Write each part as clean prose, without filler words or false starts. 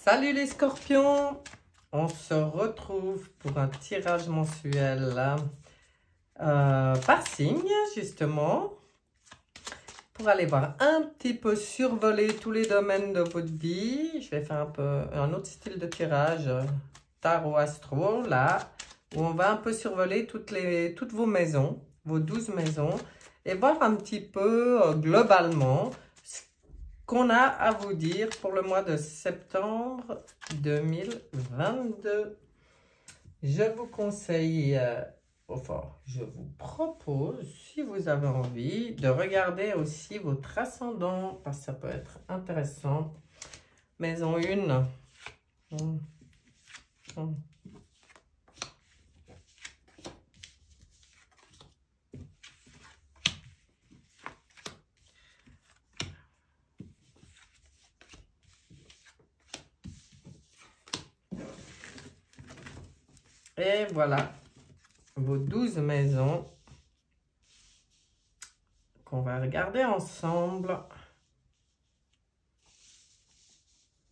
Salut les scorpions, on se retrouve pour un tirage mensuel par signe justement, pour aller voir un petit peu survoler tous les domaines de votre vie. Je vais faire un autre style de tirage, tarot astro, là, où on va un peu survoler toutes vos maisons, vos 12 maisons, et voir un petit peu globalement qu'on a à vous dire pour le mois de septembre 2022. Je vous conseille, je vous propose, si vous avez envie, de regarder aussi votre ascendant, parce que ça peut être intéressant. Maison 1. Et voilà, vos 12 maisons qu'on va regarder ensemble.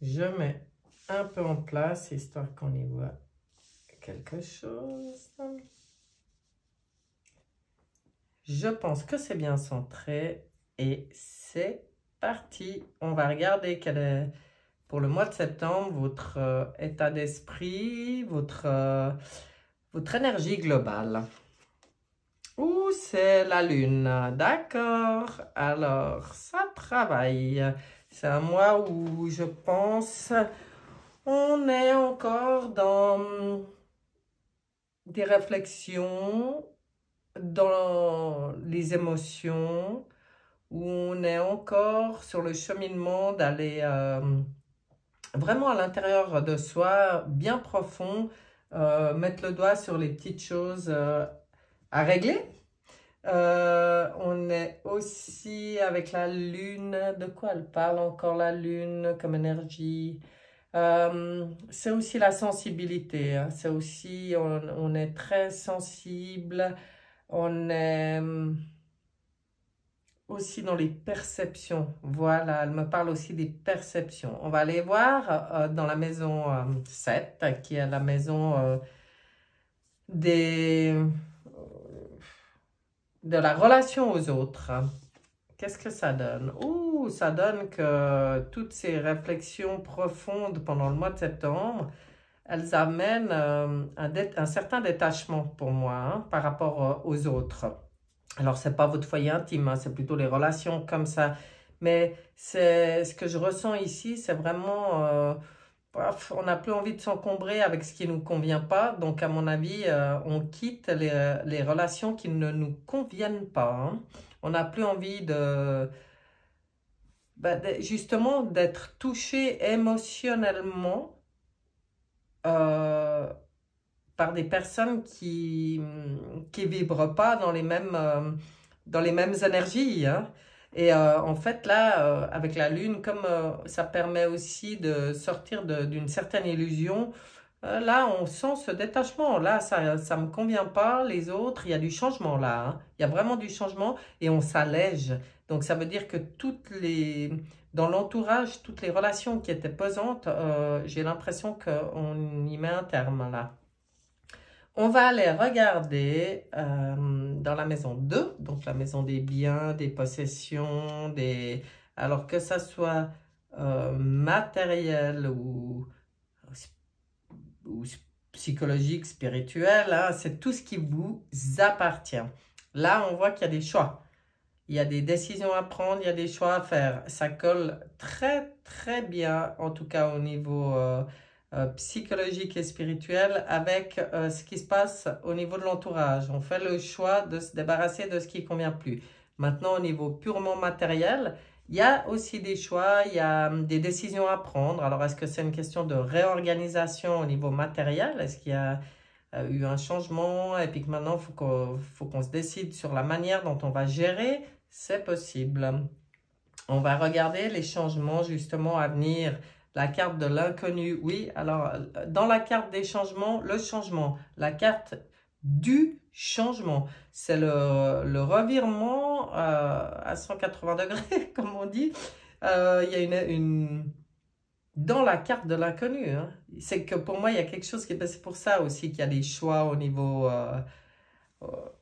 Je mets un peu en place, histoire qu'on y voit quelque chose. Je pense que c'est bien centré et c'est parti. On va regarder quel est, pour le mois de septembre, votre état d'esprit, votre énergie globale. Ouh, c'est la lune, d'accord. Alors, ça travaille. C'est un mois où je pense on est encore dans des réflexions, dans les émotions, où on est encore sur le cheminement d'aller vraiment à l'intérieur de soi, bien profond, mettre le doigt sur les petites choses à régler. On est aussi avec la lune. De quoi elle parle encore, la lune comme énergie? C'est aussi la sensibilité, hein. C'est aussi, on est très sensible, on est aussi dans les perceptions. Voilà, elle me parle aussi des perceptions. On va aller voir dans la maison 7, qui est la maison de la relation aux autres. Qu'est-ce que ça donne? Ouh, ça donne que toutes ces réflexions profondes pendant le mois de septembre, elles amènent un certain détachement pour moi, hein, par rapport aux autres. Alors, ce n'est pas votre foyer intime, hein, c'est plutôt les relations comme ça. Mais ce que je ressens ici, c'est vraiment... on n'a plus envie de s'encombrer avec ce qui ne nous convient pas. Donc, à mon avis, on quitte les relations qui ne nous conviennent pas, hein. On n'a plus envie justement d'être touché émotionnellement par des personnes qui vibrent pas dans les mêmes énergies, hein. Et en fait, là, avec la lune, comme ça permet aussi de sortir d'une certaine illusion, là, on sent ce détachement. Là, ça me convient pas, les autres, il y a du changement là, hein. Il y a vraiment du changement et on s'allège. Donc, ça veut dire que dans l'entourage, toutes les relations qui étaient pesantes, j'ai l'impression qu'on y met un terme là. On va aller regarder dans la maison 2, donc la maison des biens, des possessions, alors que ça soit matériel ou psychologique, spirituel, hein, c'est tout ce qui vous appartient. Là, on voit qu'il y a des choix. Il y a des décisions à prendre, il y a des choix à faire. Ça colle très, très bien, en tout cas au niveau psychologique et spirituel, avec ce qui se passe au niveau de l'entourage. On fait le choix de se débarrasser de ce qui ne convient plus. Maintenant, au niveau purement matériel, il y a aussi des choix, il y a des décisions à prendre. Alors, est-ce que c'est une question de réorganisation au niveau matériel? Est-ce qu'il y a eu un changement et puis que maintenant, il faut qu'on se décide sur la manière dont on va gérer? C'est possible. On va regarder les changements justement à venir. La carte de l'inconnu, oui. Alors, dans la carte des changements, le changement. La carte du changement. C'est le revirement à 180 degrés, comme on dit. Il y a dans la carte de l'inconnu. Hein. C'est que pour moi, il y a quelque chose qui est passé pour ça aussi, qu'il y a des choix au niveau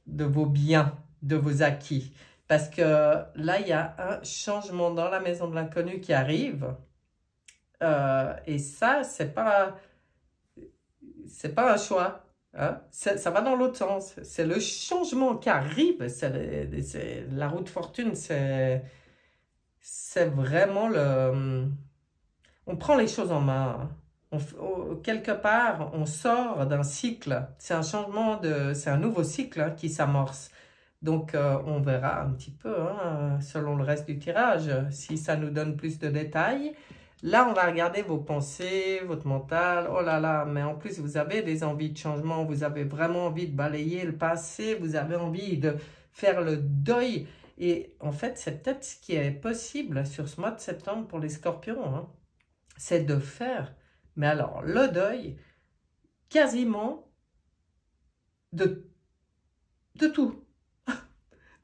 de vos biens, de vos acquis. Parce que là, il y a un changement dans la maison de l'inconnu qui arrive. Et ça, c'est pas un choix. Hein? Ça va dans l'autre sens. C'est le changement qui arrive. La roue de fortune, c'est vraiment le... On prend les choses en main. Quelque part, on sort d'un cycle. C'est un changement c'est un nouveau cycle hein, qui s'amorce. Donc, on verra un petit peu, hein, selon le reste du tirage, si ça nous donne plus de détails. Là, on va regarder vos pensées, votre mental. Oh là là, mais en plus, vous avez des envies de changement. Vous avez vraiment envie de balayer le passé. Vous avez envie de faire le deuil. Et en fait, c'est peut-être ce qui est possible sur ce mois de septembre pour les scorpions. Hein. C'est de faire, mais alors, le deuil, quasiment de tout.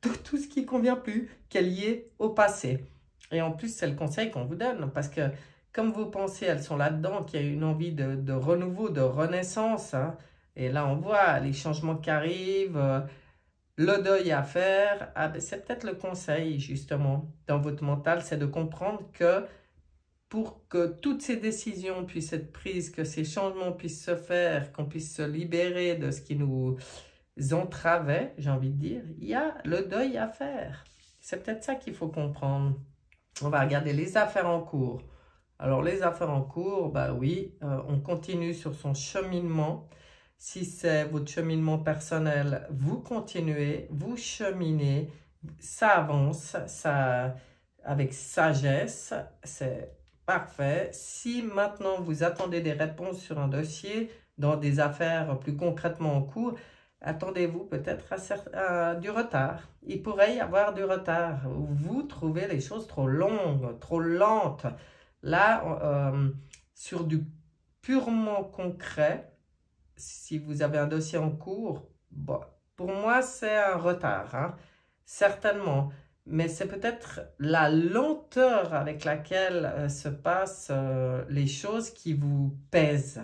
De tout ce qui ne convient plus, qui est lié au passé. Et en plus, c'est le conseil qu'on vous donne, parce que comme vos pensées, elles sont là-dedans, qu'il y a une envie de renouveau, de renaissance, hein, et là, on voit les changements qui arrivent, le deuil à faire, ah ben, c'est peut-être le conseil, justement, dans votre mental, c'est de comprendre que pour que toutes ces décisions puissent être prises, que ces changements puissent se faire, qu'on puisse se libérer de ce qui nous entravait, j'ai envie de dire, il y a le deuil à faire. C'est peut-être ça qu'il faut comprendre. On va regarder les affaires en cours. Alors, les affaires en cours, bah oui, on continue sur son cheminement. Si c'est votre cheminement personnel, vous continuez, vous cheminez, ça avance, ça, avec sagesse, c'est parfait. Si maintenant vous attendez des réponses sur un dossier, dans des affaires plus concrètement en cours, attendez-vous peut-être à du retard. Il pourrait y avoir du retard. Vous trouvez les choses trop longues, trop lentes. Là, sur du purement concret, si vous avez un dossier en cours, bon, pour moi, c'est un retard, hein, certainement. Mais c'est peut-être la lenteur avec laquelle se passent les choses qui vous pèsent.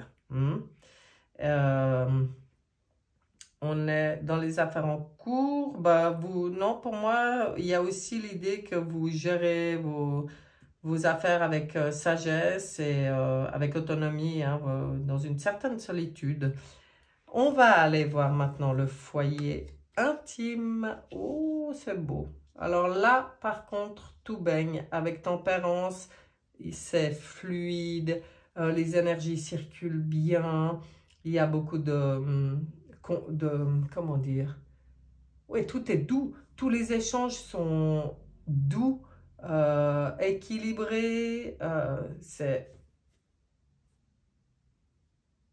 On est dans les affaires en cours. Bah, non, pour moi, il y a aussi l'idée que vous gérez vos affaires avec sagesse et avec autonomie, hein, dans une certaine solitude. On va aller voir maintenant le foyer intime. Oh, c'est beau. Alors là, par contre, tout baigne avec tempérance. C'est fluide. Les énergies circulent bien. Il y a beaucoup comment dire? Oui, tout est doux. Tous les échanges sont doux, équilibrés. C'est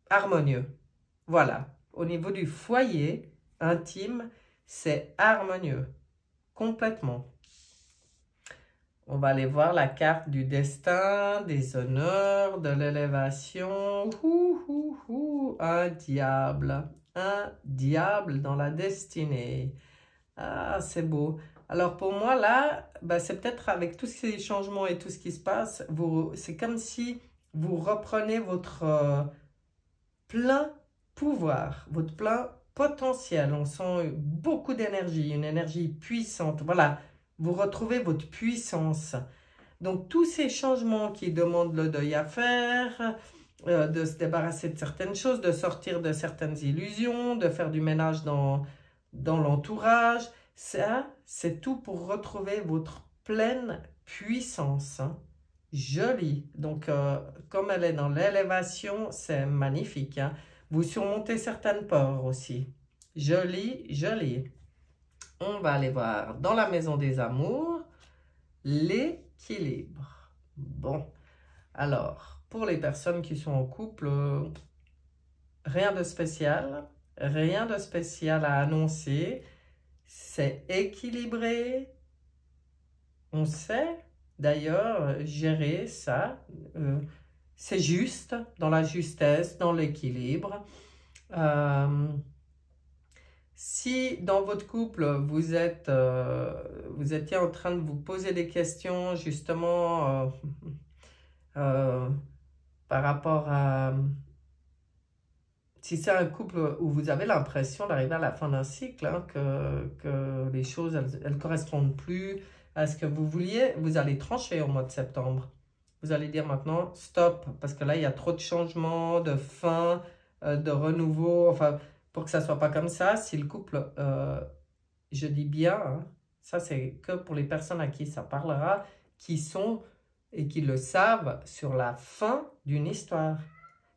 harmonieux. Voilà. Au niveau du foyer intime, c'est harmonieux. Complètement. On va aller voir la carte du destin, des honneurs, de l'élévation. Un diable. Un diable dans la destinée. Ah, c'est beau. Alors pour moi, là, bah, c'est peut-être avec tous ces changements et tout ce qui se passe, c'est comme si vous reprenez votre plein pouvoir, votre plein potentiel. On sent beaucoup d'énergie, une énergie puissante. Voilà, vous retrouvez votre puissance. Donc tous ces changements qui demandent le deuil à faire, de se débarrasser de certaines choses, de sortir de certaines illusions, de faire du ménage dans l'entourage, ça, c'est tout pour retrouver votre pleine puissance. Hein. Joli. Donc, comme elle est dans l'élévation, c'est magnifique. Hein. Vous surmontez certaines peurs aussi. Joli, joli. On va aller voir dans la maison des amours l'équilibre. Bon, alors, pour les personnes qui sont en couple, rien de spécial. Rien de spécial à annoncer. C'est équilibré. On sait d'ailleurs gérer ça. C'est juste, dans la justesse, dans l'équilibre. Si dans votre couple, vous étiez en train de vous poser des questions, justement, par rapport à... Si c'est un couple où vous avez l'impression d'arriver à la fin d'un cycle, hein, que les choses, elles correspondent plus à ce que vous vouliez, vous allez trancher au mois de septembre. Vous allez dire maintenant, stop, parce que là, il y a trop de changements, de fin, de renouveau. Enfin, pour que ça ne soit pas comme ça, si le couple, je dis bien, hein, ça c'est que pour les personnes à qui ça parlera, qui sont et qui le savent sur la fin d'une histoire.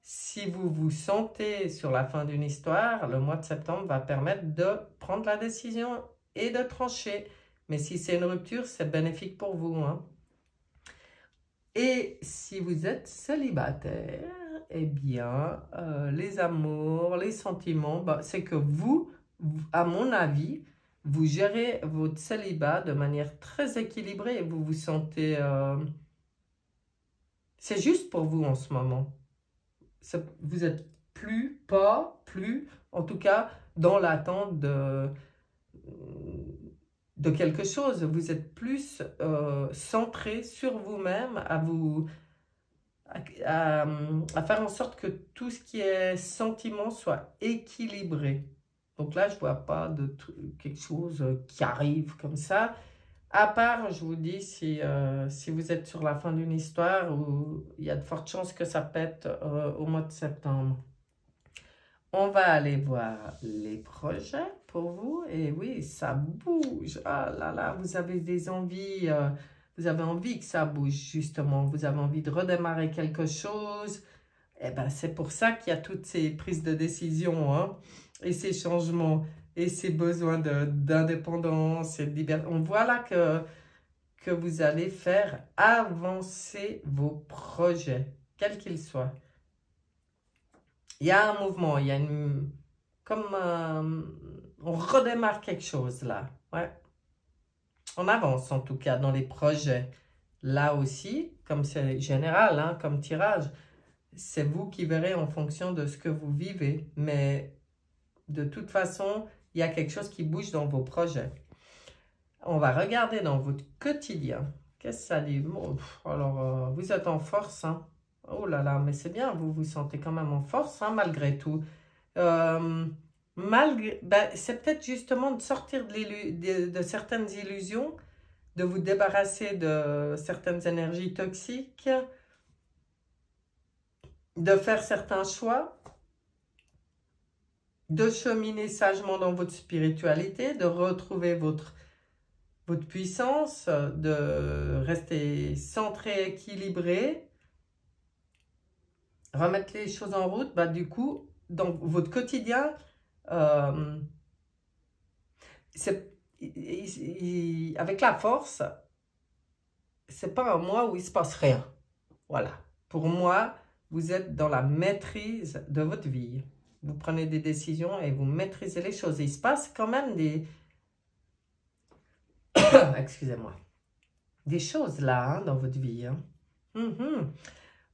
Si vous vous sentez sur la fin d'une histoire, le mois de septembre va permettre de prendre la décision et de trancher. Mais si c'est une rupture, c'est bénéfique pour vous, hein. Et si vous êtes célibataire, eh bien, les amours, les sentiments, bah, c'est que vous, à mon avis, vous gérez votre célibat de manière très équilibrée. Vous vous sentez... c'est juste pour vous en ce moment. Vous êtes plus, en tout cas, dans l'attente de quelque chose. Vous êtes plus centré sur vous-même, à faire en sorte que tout ce qui est sentiment soit équilibré. Donc là, je ne vois pas de quelque chose qui arrive comme ça. À part, je vous dis, si vous êtes sur la fin d'une histoire, où il y a de fortes chances que ça pète au mois de septembre. On va aller voir les projets pour vous. Et oui, ça bouge. Ah là là, vous avez des envies. Vous avez envie que ça bouge, justement. Vous avez envie de redémarrer quelque chose. Eh ben, c'est pour ça qu'il y a toutes ces prises de décision, hein, et ces changements, et ces besoins d'indépendance et de liberté. On voit là que vous allez faire avancer vos projets, quels qu'ils soient. Il y a un mouvement, il y a une... Comme on redémarre quelque chose là. Ouais. On avance en tout cas dans les projets. Là aussi, comme c'est général, hein, comme tirage, c'est vous qui verrez en fonction de ce que vous vivez. Mais de toute façon, il y a quelque chose qui bouge dans vos projets. On va regarder dans votre quotidien. Qu'est-ce que ça dit? Bon, alors, vous êtes en force, hein? Oh là là, mais c'est bien, vous vous sentez quand même en force, hein, malgré tout. Ben, c'est peut-être justement de sortir de certaines illusions, de vous débarrasser de certaines énergies toxiques, de faire certains choix, de cheminer sagement dans votre spiritualité, de retrouver votre puissance, de rester centré, équilibré, remettre les choses en route. Bah, du coup, dans votre quotidien, avec la force, c'est pas un mois où il se passe rien. Voilà. Pour moi, vous êtes dans la maîtrise de votre vie. Vous prenez des décisions et vous maîtrisez les choses. Et il se passe quand même excusez-moi, des choses là, hein, dans votre vie. Hein.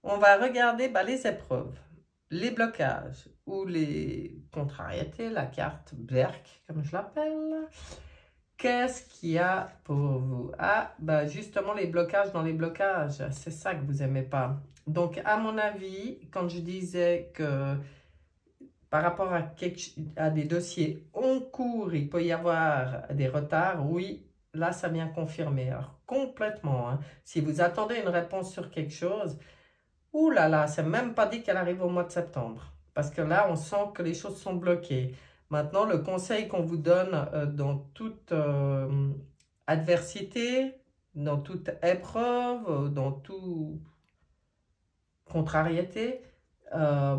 On va regarder les épreuves, les blocages ou les contrariétés, la carte Berk, comme je l'appelle. Qu'est-ce qu'il y a pour vous? Ah, justement, les blocages dans les blocages, c'est ça que vous n'aimez pas. Donc, à mon avis, quand je disais que par rapport à des dossiers en cours, il peut y avoir des retards, oui, là, ça vient confirmer. Alors, complètement. Hein. Si vous attendez une réponse sur quelque chose, ouh là là, c'est même pas dit qu'elle arrive au mois de septembre. Parce que là, on sent que les choses sont bloquées. Maintenant, le conseil qu'on vous donne dans toute adversité, dans toute épreuve, dans toute contrariété,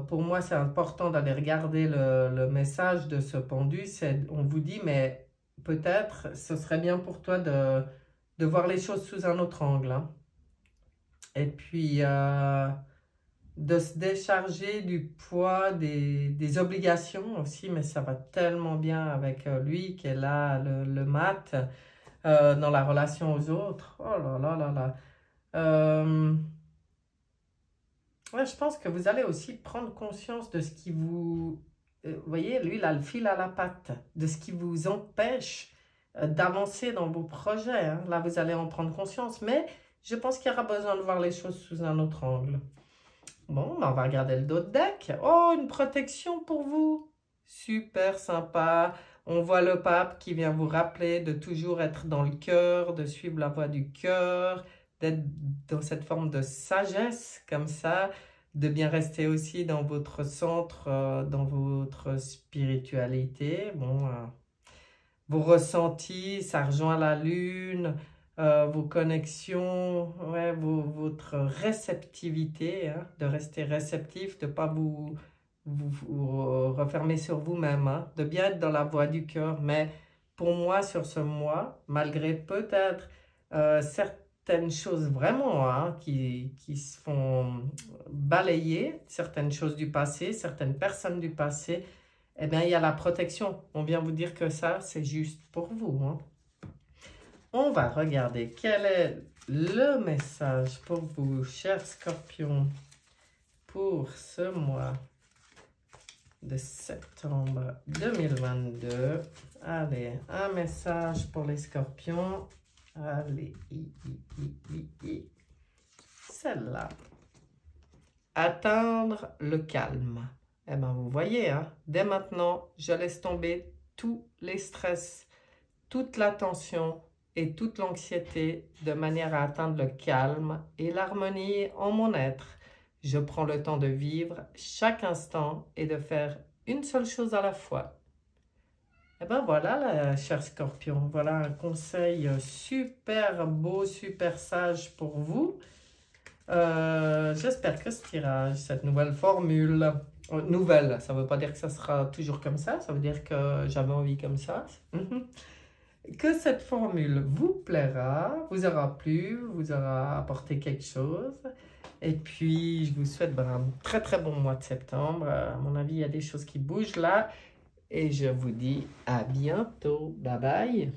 pour moi, c'est important d'aller regarder le message de ce pendu. On vous dit, mais peut-être ce serait bien pour toi de voir les choses sous un autre angle. Hein. Et puis, de se décharger du poids des obligations aussi, mais ça va tellement bien avec lui qui est là, le mat, dans la relation aux autres. Oh là là là là. Ouais, je pense que vous allez aussi prendre conscience de ce qui vous... vous voyez, lui, il a le fil à la patte, de ce qui vous empêche d'avancer dans vos projets. Hein. Là, vous allez en prendre conscience, mais je pense qu'il y aura besoin de voir les choses sous un autre angle. Bon, ben on va regarder le dos de deck. Oh, une protection pour vous. Super sympa. On voit le pape qui vient vous rappeler de toujours être dans le cœur, de suivre la voie du cœur, d'être dans cette forme de sagesse comme ça, de bien rester aussi dans votre centre, dans votre spiritualité. Bon, vos ressentis, ça rejoint la lune, vos connexions, ouais, votre réceptivité, hein, de rester réceptif, de ne pas vous refermer sur vous-même, hein, de bien être dans la voie du cœur. Mais pour moi, sur ce mois, malgré peut-être certaines choses vraiment hein, qui se font balayer, certaines choses du passé, certaines personnes du passé, eh bien, il y a la protection. On vient vous dire que ça, c'est juste pour vous, hein. On va regarder quel est le message pour vous, chers scorpions, pour ce mois de septembre 2022. Allez, un message pour les scorpions. Allez, celle-là. Atteindre le calme. Eh bien, vous voyez, hein, dès maintenant, je laisse tomber tous les stress, toute la tension et toute l'anxiété de manière à atteindre le calme et l'harmonie en mon être. Je prends le temps de vivre chaque instant et de faire une seule chose à la fois. Et ben voilà, cher Scorpion, voilà un conseil super beau, super sage pour vous. J'espère que ce tirage, cette nouvelle formule, nouvelle, ça ne veut pas dire que ça sera toujours comme ça veut dire que j'avais envie comme ça. Que cette formule vous plaira, vous aura plu, vous aura apporté quelque chose. Et puis, je vous souhaite un très très bon mois de septembre. À mon avis, il y a des choses qui bougent là. Et je vous dis à bientôt. Bye bye.